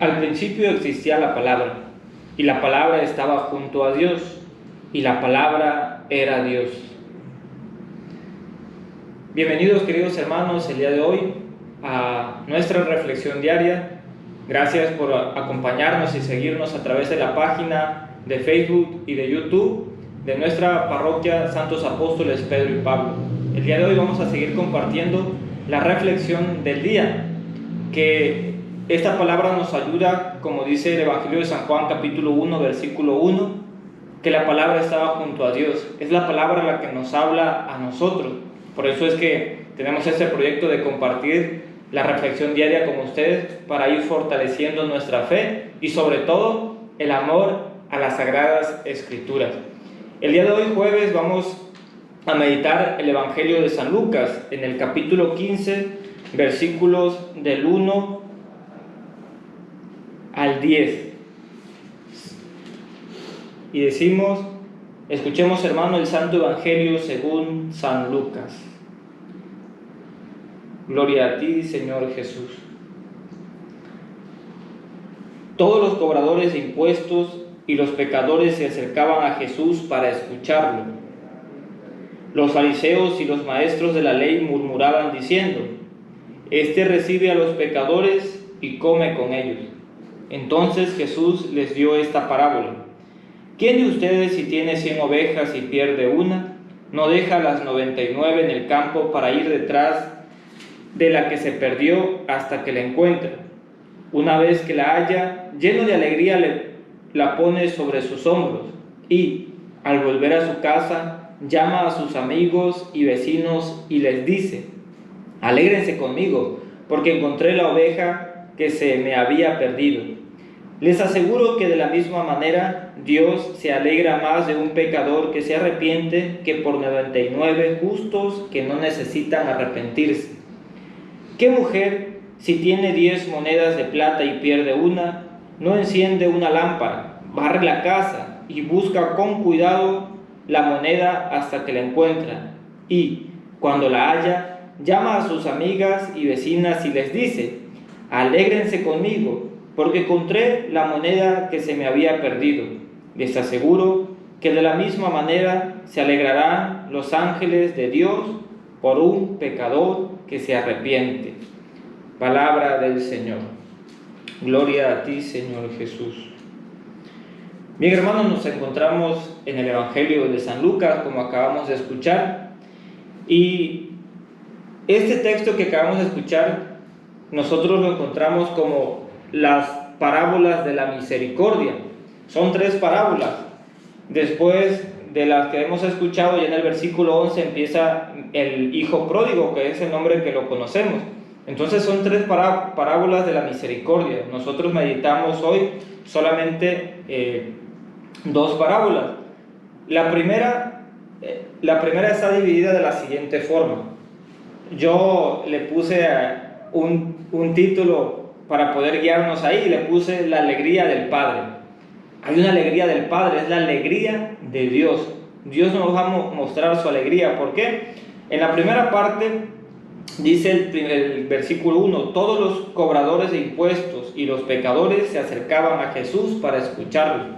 Al principio existía la palabra, y la palabra estaba junto a Dios, y la palabra era Dios. Bienvenidos, queridos hermanos, el día de hoy a nuestra reflexión diaria. Gracias por acompañarnos y seguirnos a través de la página de Facebook y de YouTube de nuestra parroquia Santos Apóstoles Pedro y Pablo. El día de hoy vamos a seguir compartiendo la reflexión del día, que esta palabra nos ayuda, como dice el Evangelio de San Juan capítulo 1 versículo 1, que la palabra estaba junto a Dios. Es la palabra la que nos habla a nosotros. Por eso es que tenemos este proyecto de compartir la reflexión diaria con ustedes para ir fortaleciendo nuestra fe y sobre todo el amor a las Sagradas Escrituras. El día de hoy, jueves, vamos a meditar el Evangelio de San Lucas en el capítulo 15, versículos del 1 al 10. Y decimos: escuchemos, hermano, el Santo Evangelio según San Lucas. Gloria a ti, Señor Jesús. Todos los cobradores de impuestos y los pecadores se acercaban a Jesús para escucharlo. Los fariseos y los maestros de la ley murmuraban diciendo: Este recibe a los pecadores y come con ellos. Entonces Jesús les dio esta parábola: ¿Quién de ustedes, si tiene 100 ovejas y pierde una, no deja las 99 en el campo para ir detrás de la que se perdió hasta que la encuentre? Una vez que la halla, lleno de alegría la pone sobre sus hombros y, al volver a su casa, llama a sus amigos y vecinos y les dice: Alégrense conmigo, porque encontré la oveja que se me había perdido. Les aseguro que de la misma manera Dios se alegra más de un pecador que se arrepiente que por 99 justos que no necesitan arrepentirse. ¿Qué mujer, si tiene 10 monedas de plata y pierde una, no enciende una lámpara, barre la casa y busca con cuidado la moneda hasta que la encuentra? Y, cuando la halla, llama a sus amigas y vecinas y les dice: Alégrense conmigo, porque encontré la moneda que se me había perdido. Les aseguro que de la misma manera se alegrarán los ángeles de Dios por un pecador que se arrepiente. Palabra del Señor. Gloria a ti, Señor Jesús. Bien, hermanos, nos encontramos en el Evangelio de San Lucas, como acabamos de escuchar, y este texto que acabamos de escuchar nosotros lo encontramos como las parábolas de la misericordia. Son 3 parábolas. Después de las que hemos escuchado, ya en el versículo 11 empieza el hijo pródigo, que es el nombre que lo conocemos. Entonces son 3 parábolas de la misericordia. Nosotros meditamos hoy solamente 2 parábolas. La primera está dividida de la siguiente forma. Yo le puse un título para poder guiarnos ahí, le puse la alegría del Padre. Hay una alegría del Padre, es la alegría de Dios. Dios nos va a mostrar su alegría. ¿Por qué? En la primera parte dice el versículo 1: todos los cobradores de impuestos y los pecadores se acercaban a Jesús para escucharlo.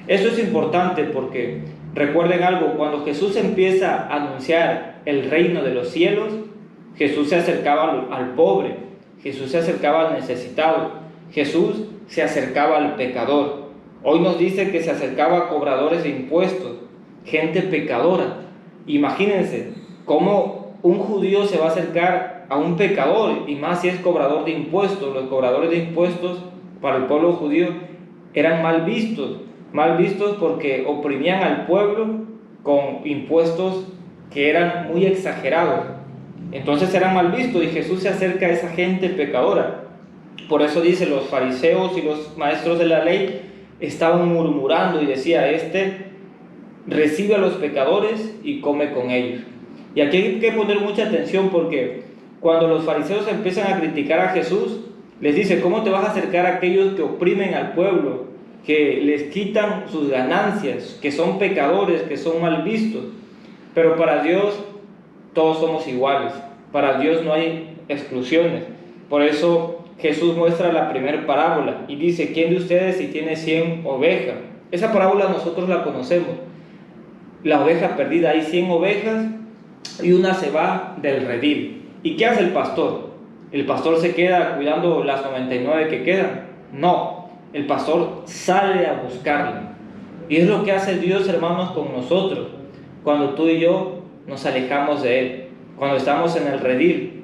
Esto es importante porque recuerden algo: cuando Jesús empieza a anunciar el reino de los cielos, Jesús se acercaba al pobre, Jesús se acercaba al necesitado, Jesús se acercaba al pecador. Hoy nos dice que se acercaba a cobradores de impuestos, gente pecadora. Imagínense cómo un judío se va a acercar a un pecador, y más si es cobrador de impuestos. Los cobradores de impuestos para el pueblo judío eran mal vistos porque oprimían al pueblo con impuestos que eran muy exagerados. Entonces eran mal vistos, y Jesús se acerca a esa gente pecadora. Por eso dice: los fariseos y los maestros de la ley estaban murmurando y decía: Este recibe a los pecadores y come con ellos. Y aquí hay que poner mucha atención, porque cuando los fariseos empiezan a criticar a Jesús, les dice: ¿cómo te vas a acercar a aquellos que oprimen al pueblo, que les quitan sus ganancias, que son pecadores, que son mal vistos? Pero para Dios todos somos iguales. Para Dios no hay exclusiones. Por eso Jesús muestra la primera parábola y dice: ¿quién de ustedes si tiene 100 ovejas? Esa parábola nosotros la conocemos. La oveja perdida, hay 100 ovejas y una se va del redil. ¿Y qué hace el pastor? ¿El pastor se queda cuidando las 99 que quedan? No, el pastor sale a buscarla. Y es lo que hace Dios, hermanos, con nosotros, cuando tú y yo nos alejamos de Él, cuando estamos en el redil.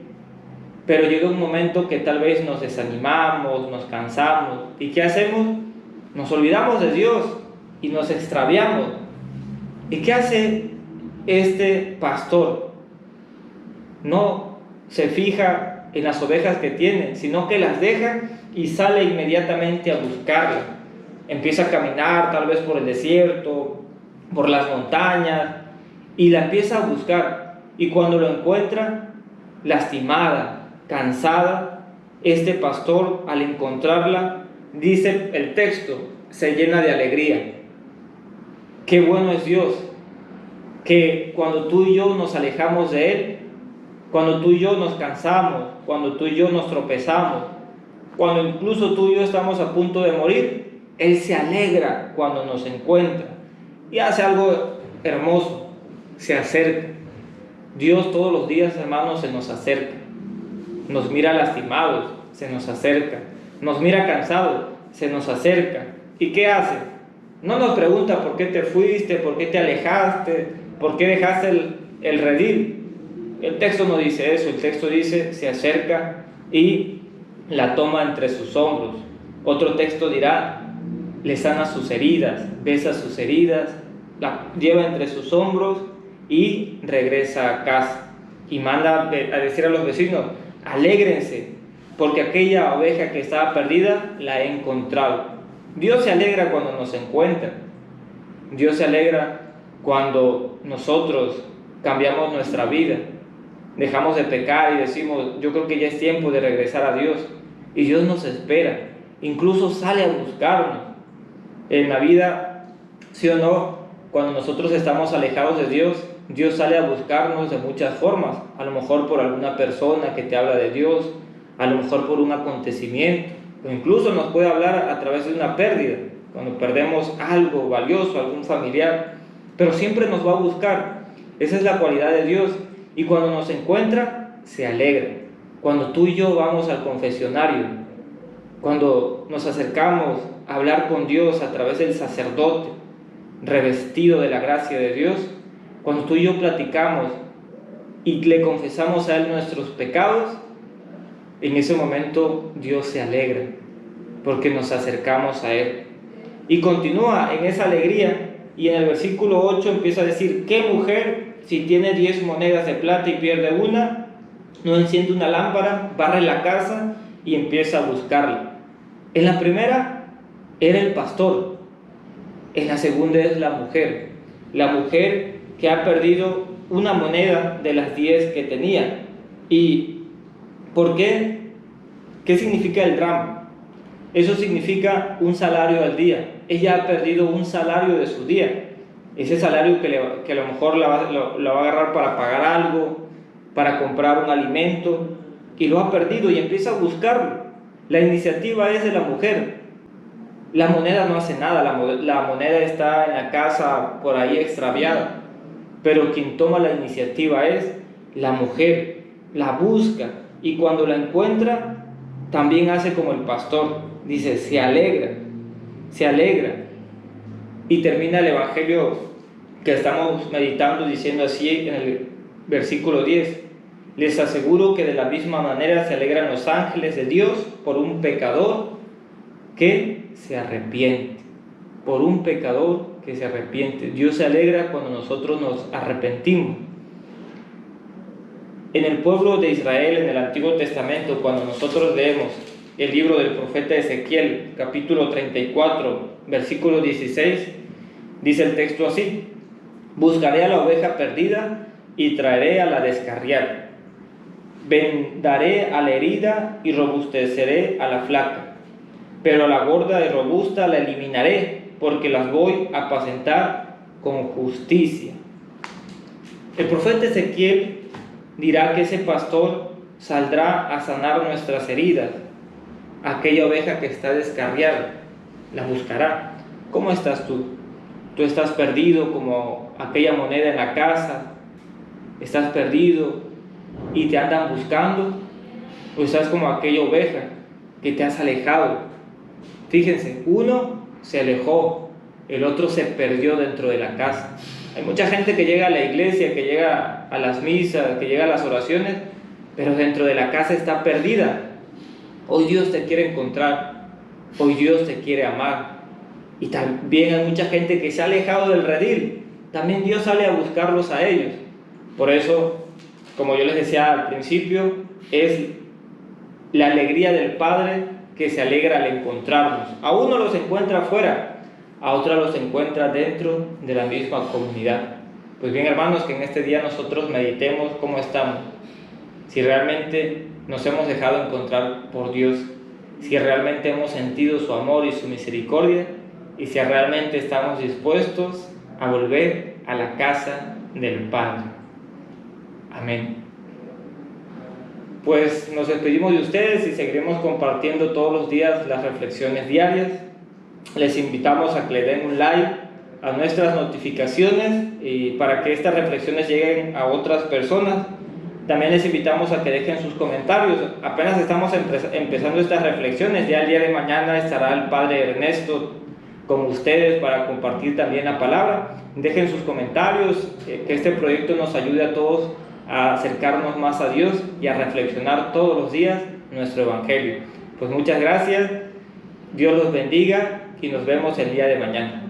Pero llega un momento que tal vez nos desanimamos, nos cansamos. ¿Y qué hacemos? Nos olvidamos de Dios y nos extraviamos. ¿Y qué hace este pastor? No se fija en las ovejas que tiene, sino que las deja y sale inmediatamente a buscarlas. Empieza a caminar tal vez por el desierto, por las montañas, y la empieza a buscar. Y cuando lo encuentra, lastimada, cansada, este pastor, al encontrarla, dice el texto, se llena de alegría. Qué bueno es Dios, que cuando tú y yo nos alejamos de Él, cuando tú y yo nos cansamos, cuando tú y yo nos tropezamos, cuando incluso tú y yo estamos a punto de morir, Él se alegra cuando nos encuentra y hace algo hermoso, se acerca. Dios todos los días, hermanos, se nos acerca, nos mira lastimados, se nos acerca, nos mira cansados, se nos acerca. ¿Y qué hace? No nos pregunta por qué te fuiste, por qué te alejaste, por qué dejaste el redil. El texto no dice eso, el texto dice: se acerca y la toma entre sus hombros. Otro texto dirá: le sana sus heridas, besa sus heridas, la lleva entre sus hombros y regresa a casa. Y manda a decir a los vecinos: alégrense, porque aquella oveja que estaba perdida la he encontrado. Dios se alegra cuando nos encuentra. Dios se alegra cuando nosotros cambiamos nuestra vida, dejamos de pecar y decimos: yo creo que ya es tiempo de regresar a Dios. Y Dios nos espera, incluso sale a buscarnos. En la vida, sí o no, cuando nosotros estamos alejados de Dios, Dios sale a buscarnos de muchas formas. A lo mejor por alguna persona que te habla de Dios, a lo mejor por un acontecimiento, o incluso nos puede hablar a través de una pérdida, cuando perdemos algo valioso, algún familiar, pero siempre nos va a buscar. Esa es la cualidad de Dios. Y cuando nos encuentra, se alegra. Cuando tú y yo vamos al confesionario, cuando nos acercamos a hablar con Dios a través del sacerdote, revestido de la gracia de Dios, cuando tú y yo platicamos y le confesamos a Él nuestros pecados, en ese momento Dios se alegra, porque nos acercamos a Él. Y continúa en esa alegría, y en el versículo 8 empieza a decir: ¿qué mujer, si tiene 10 monedas de plata y pierde una, no enciende una lámpara, barre la casa y empieza a buscarla? En la primera era el pastor, en la segunda es la mujer que ha perdido una moneda de las 10 que tenía. ¿Y por qué? ¿Qué significa el drama? Eso significa un salario al día. Ella ha perdido un salario de su día. Ese salario que a lo mejor la va a agarrar para pagar algo, para comprar un alimento, y lo ha perdido y empieza a buscarlo. La iniciativa es de la mujer. La moneda no hace nada, la moneda está en la casa por ahí extraviada, pero quien toma la iniciativa es la mujer. La busca, y cuando la encuentra también hace como el pastor, dice: se alegra. Y termina el evangelio que estamos meditando diciendo así en el versículo 10: les aseguro que de la misma manera se alegran los ángeles de Dios por un pecador que se arrepiente. Por un pecador que se arrepiente. Dios se alegra cuando nosotros nos arrepentimos. En el pueblo de Israel, en el Antiguo Testamento, cuando nosotros leemos el libro del profeta Ezequiel, capítulo 34, versículo 16, dice el texto así: buscaré a la oveja perdida y traeré a la descarriada. Vendaré a la herida y robusteceré a la flaca, pero a la gorda y robusta la eliminaré, porque las voy a apacentar con justicia. El profeta Ezequiel dirá que ese pastor saldrá a sanar nuestras heridas, aquella oveja que está descarriada, la buscará. ¿Cómo estás tú? ¿Tú estás perdido como aquella moneda en la casa? ¿Estás perdido y te andan buscando? ¿O estás como aquella oveja que te has alejado? Fíjense, uno se alejó, el otro se perdió dentro de la casa. Hay mucha gente que llega a la iglesia, que llega a las misas, que llega a las oraciones, pero dentro de la casa está perdida. Hoy Dios te quiere encontrar, hoy Dios te quiere amar. Y también hay mucha gente que se ha alejado del redil, también Dios sale a buscarlos a ellos. Por eso, como yo les decía al principio, es la alegría del Padre que se alegra al encontrarnos. A uno los encuentra afuera, a otros los encuentra dentro de la misma comunidad. Pues bien, hermanos, que en este día nosotros meditemos cómo estamos, si realmente nos hemos dejado encontrar por Dios, si realmente hemos sentido su amor y su misericordia, y si realmente estamos dispuestos a volver a la casa del Padre. Amén. Pues nos despedimos de ustedes y seguiremos compartiendo todos los días las reflexiones diarias. Les invitamos a que le den un like a nuestras notificaciones y para que estas reflexiones lleguen a otras personas. También les invitamos a que dejen sus comentarios. Apenas estamos empezando estas reflexiones, ya el día de mañana estará el Padre Ernesto con ustedes para compartir también la palabra. Dejen sus comentarios, que este proyecto nos ayude a todos a acercarnos más a Dios y a reflexionar todos los días nuestro Evangelio. Pues muchas gracias, Dios los bendiga y nos vemos el día de mañana.